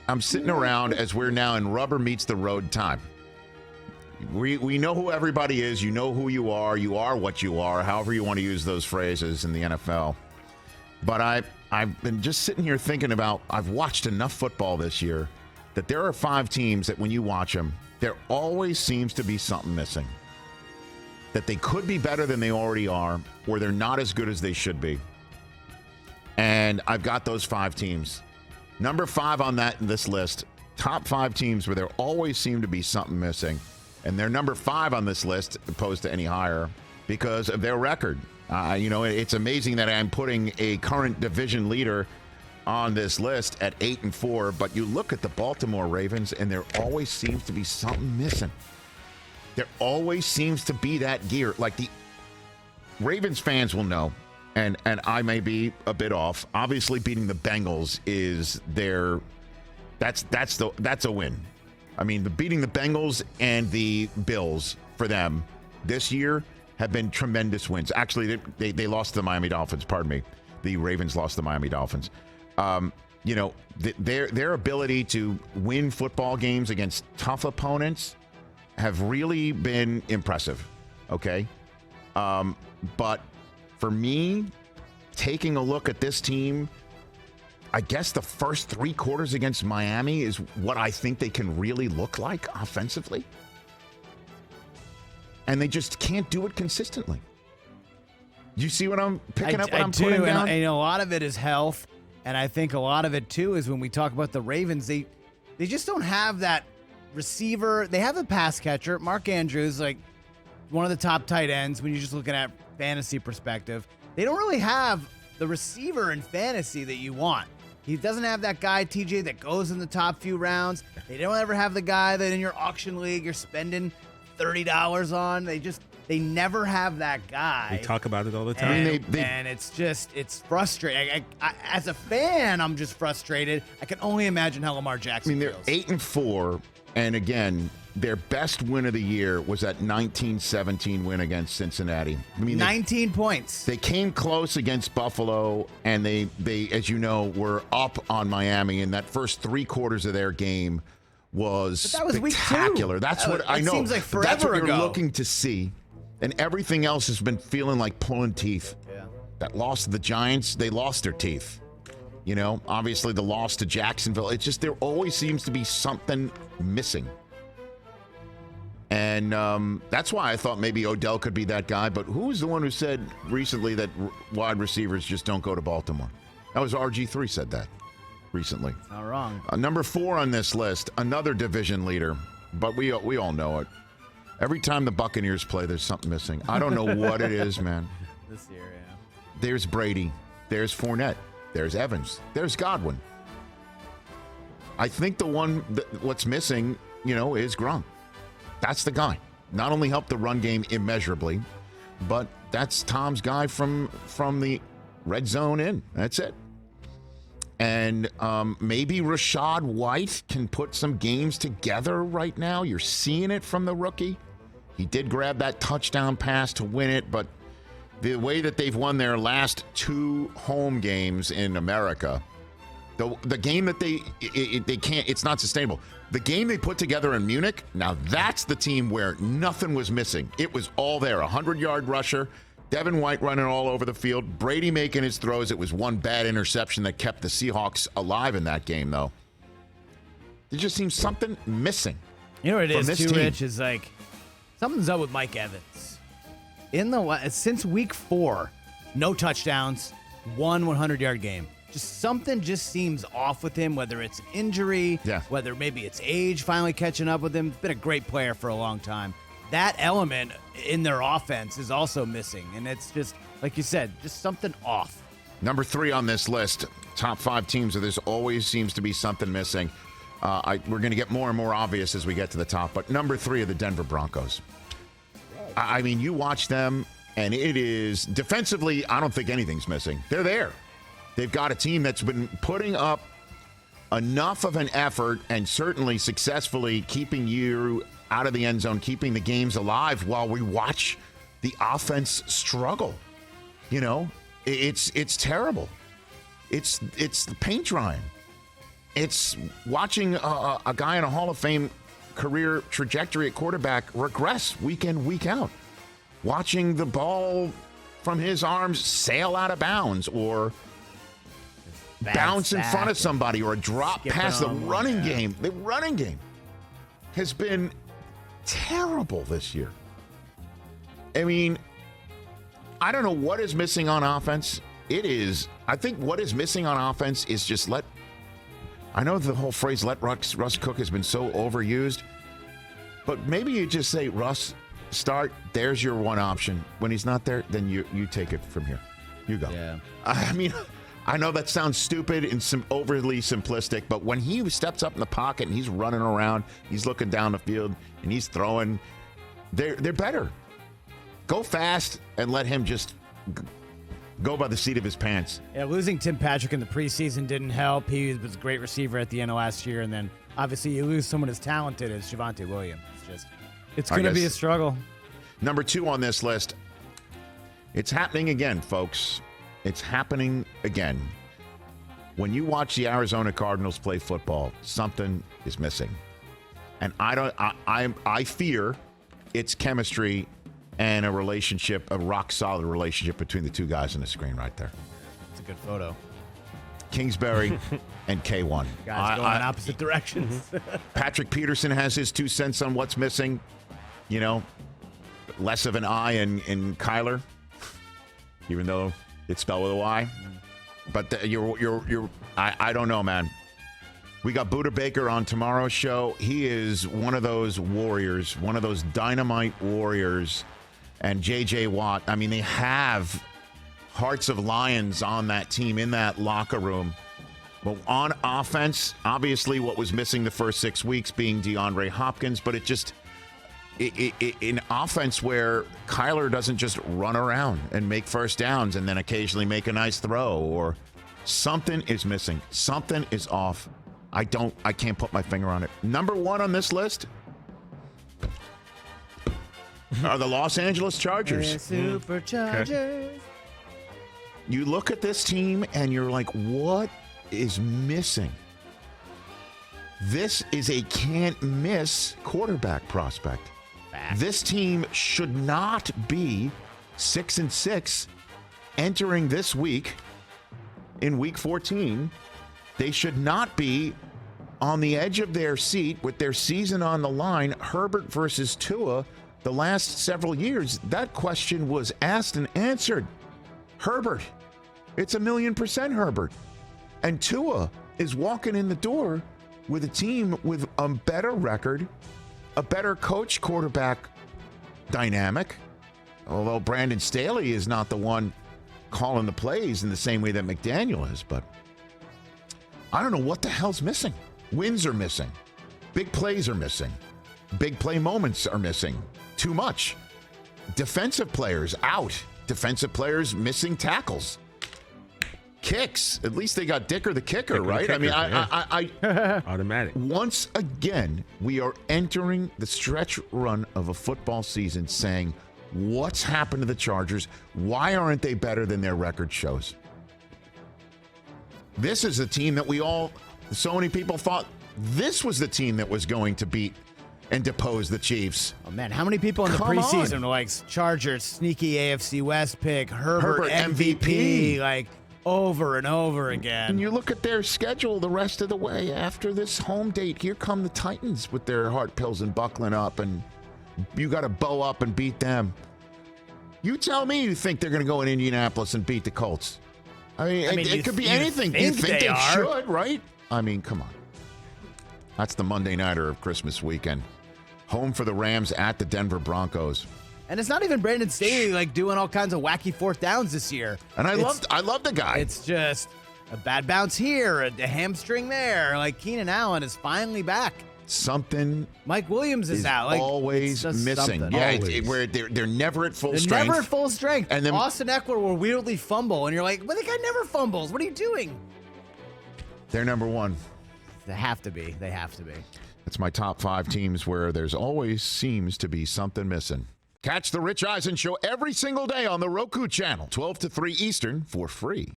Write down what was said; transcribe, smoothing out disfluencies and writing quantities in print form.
I'm sitting around as we're now in rubber meets the road time. We know who everybody is. You know who you are. You are what you are, however you want to use those phrases in the NFL. But I've been just sitting here thinking about, I've watched enough football this year that there are 5 teams that when you watch them, there always seems to be something missing. That they could be better than they already are, or they're not as good as they should be. And I've got those 5 teams. Number 5 on this list, top 5 teams where there always seem to be something missing. And they're number 5 on this list, opposed to any higher, because of their record. It's amazing that I'm putting a current division leader on this list at 8-4, but you look at the Baltimore Ravens, and there always seems to be something missing. There always seems to be that gear. Like the Ravens fans will know, and I may be a bit off. Obviously, beating the Bengals is that's a win. I mean, beating the Bengals and the Bills for them this year have been tremendous wins. Actually, they lost to the Miami Dolphins. Pardon me. The Ravens lost to the Miami Dolphins. Their ability to win football games against tough opponents have really been impressive. Okay. But for me, taking a look at this team, I guess the first 3 quarters against Miami is what I think they can really look like offensively. And they just can't do it consistently. You see what I'm picking up? What I'm putting down? And a lot of it is health. And I think a lot of it, too, is when we talk about the Ravens, they just don't have that receiver. They have a pass catcher. Mark Andrews, like one of the top tight ends when you're just looking at fantasy perspective. They don't really have the receiver in fantasy that you want. He doesn't have that guy, TJ, that goes in the top few rounds. They don't ever have the guy that in your auction league you're spending $30 on. They never have that guy. We talk about it all the time. And it's frustrating. I, as a fan, I'm just frustrated. I can only imagine how Lamar Jackson feels. They're 8-4, and again, their best win of the year was that 19-17 win against Cincinnati. 19 points. They came close against Buffalo, and they, as you know, were up on Miami in that first 3 quarters of their game was spectacular. Week 2. That's what I know. Seems like forever That's what ago. you're looking to see. And everything else has been feeling like pulling teeth. Yeah. That loss to the Giants, they lost their teeth. Obviously the loss to Jacksonville. It's just there always seems to be something missing. And that's why I thought maybe Odell could be that guy. But who was the one who said recently that wide receivers just don't go to Baltimore? That was RG3 said that recently. Not wrong. Number 4 on this list, another division leader. But we all know it. Every time the Buccaneers play, there's something missing. I don't know what it is, man. This year, yeah. There's Brady. There's Fournette. There's Evans. There's Godwin. I think what's missing, is Gronk. That's the guy. Not only helped the run game immeasurably, but that's Tom's guy from the red zone in. That's it. And maybe Rashad White can put some games together right now. You're seeing it from the rookie. He did grab that touchdown pass to win it, but the way that they've won their last 2 home games in America, the game that they can't, it's not sustainable. The game they put together in Munich, now that's the team where nothing was missing. It was all there. 100-yard rusher, Devin White running all over the field, Brady making his throws. It was one bad interception that kept the Seahawks alive in that game, though. There just seems something missing. You know what it is, too, team. Rich, is like something's up with Mike Evans. Since week 4, no touchdowns, 1 100-yard game. Just something just seems off with him, whether it's injury, whether maybe it's age finally catching up with him. He's been a great player for a long time. That element in their offense is also missing, and it's just, like you said, just something off. Number 3 on this list, top 5 teams where there's always seems to be something missing. We're going to get more and more obvious as we get to the top, but number 3 are the Denver Broncos. I mean, you watch them, and it is defensively, I don't think anything's missing. They're there. They've got a team that's been putting up enough of an effort and certainly successfully keeping you out of the end zone, keeping the games alive while we watch the offense struggle. It's terrible. It's the paint drying. It's watching a guy in a Hall of Fame career trajectory at quarterback regress week in, week out. Watching the ball from his arms sail out of bounds or bounce in front of somebody or a drop past the running game. The running game has been terrible this year. I mean, I don't know what is missing on offense. I think what is missing on offense is just I know the whole phrase let Russ cook has been so overused, but maybe you just say, Russ, start, there's your one option. When he's not there, then you take it from here. You go. Yeah. I mean, I know that sounds stupid and overly simplistic, but when he steps up in the pocket and he's running around, he's looking down the field and he's throwing, they're better. Go fast and let him just go by the seat of his pants. Yeah, losing Tim Patrick in the preseason didn't help. He was a great receiver at the end of last year, and then obviously you lose someone as talented as Javonte Williams. It's going to be a struggle. Number 2 on this list. It's happening again, folks. It's happening again. When you watch the Arizona Cardinals play football, something is missing. And I fear it's chemistry and a rock-solid relationship between the two guys on the screen right there. It's a good photo. Kingsbury and K1. Guys going in opposite directions. Patrick Peterson has his 2 cents on what's missing. You know, less of an I in Kyler, even though it's spelled with a Y. But I don't know, man. We got Buda Baker on tomorrow's show. He is one of those warriors, one of those dynamite warriors. And J.J. Watt, I mean, they have hearts of lions on that team, in that locker room. But on offense, obviously what was missing the first 6 weeks being DeAndre Hopkins, but in offense where Kyler doesn't just run around and make first downs and then occasionally make a nice throw, or something is missing. Something is off. I can't put my finger on it. Number 1 on this list are the Los Angeles Chargers. Superchargers. Okay. You look at this team and you're like, what is missing? This is a can't-miss quarterback prospect. This team should not be 6-6 entering this week in Week 14. They should not be on the edge of their seat with their season on the line. Herbert versus Tua, the last several years, that question was asked and answered. Herbert. It's 1,000,000% Herbert. And Tua is walking in the door with a team with a better record, a better coach quarterback dynamic, although Brandon Staley is not the one calling the plays in the same way that McDaniel is. But I don't know what the hell's missing. Wins are missing. Big plays are missing. Big play moments are missing. Too much. Defensive players out. Defensive players missing tackles. Kicks. At least they got Dicker the kicker, right? I automatic. Once again, we are entering the stretch run of a football season saying, what's happened to the Chargers? Why aren't they better than their record shows? This is a team that so many people thought this was the team that was going to beat and depose the Chiefs. Oh, man, how many people in the preseason were like, Chargers, sneaky AFC West pick, Herbert MVP, like over and over again. And you look at their schedule the rest of the way after this home date. Here come the Titans with their heart pills and buckling up, and you got to bow up and beat them. You tell me you think they're going to go in Indianapolis and beat the Colts. I mean it could be anything. You think they should, right? I mean, come on. That's the Monday nighter of Christmas weekend. Home for the Rams at the Denver Broncos. And it's not even Brandon Staley like doing all kinds of wacky 4th downs this year. And I love the guy. It's just a bad bounce here, a hamstring there. Like Keenan Allen is finally back. Something. Mike Williams is out. Like, always missing. Something. Yeah, where they're never at full strength. Never at full strength. And then Austin Eckler will weirdly fumble, and you're like, "Well, the guy never fumbles. What are you doing?" They're number 1. They have to be. They have to be. That's my top 5 teams where there's always seems to be something missing. Catch the Rich Eisen Show every single day on the Roku channel, 12 to 3 Eastern, for free.